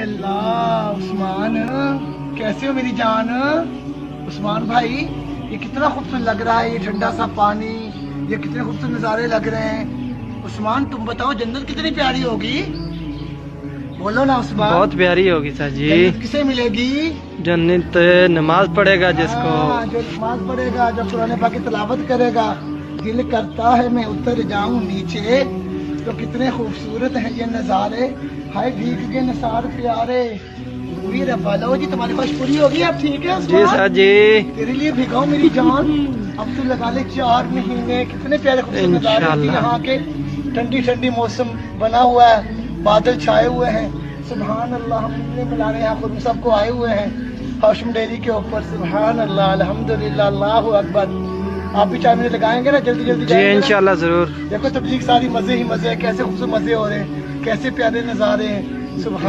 अल्लाह उस्मान, कैसे हो मेरी जान? उस्मान भाई, ये कितना खूबसूरत लग रहा है, ये ठंडा सा पानी, ये कितने खूबसूरत नज़ारे लग रहे हैं। उस्मान तुम बताओ जन्नत कितनी प्यारी होगी? बोलो ना उस्मान। बहुत प्यारी होगी सर जी। जन्नत किसे मिलेगी? जन्नत नमाज पढ़ेगा जिसको। जो नमाज पढ़ेगा, जो कुरान पाक की तिलावत करेगा। दिल करता है मैं उतर जाऊं नीचे, तो कितने खूबसूरत हैं ये नज़ारे, हाय भीग के निसार प्यारे। लो जी, तुम्हारी ख्वाहिश पूरी होगी, अब ठीक है जी सर जी। तेरे लिए भिगाओ मेरी जान। अब तो लगा ले 4 महीने, कितने प्यारे खूबसूरत नज़ारे हैं यहाँ के। ठंडी ठंडी मौसम बना हुआ है, बादल छाए हुए हैं। सुभान अल्लाह, हम कितने मिला रहे हैं, यहाँ पर सबको आए हुए हैं हाशिम डेयरी के ऊपर। सुभान अल्लाह, अल्हम्दुलिल्लाह, अल्लाहु अकबर। आप भी 4 महीने लगाएंगे ना? जल्दी जल्दी जी इंशाल्लाह जरूर। देखो तबलीग सारी मजे ही मजे हैं, कैसे खूबसूरत मजे हो रहे हैं, कैसे प्यारे नज़ारे हैं। सुभान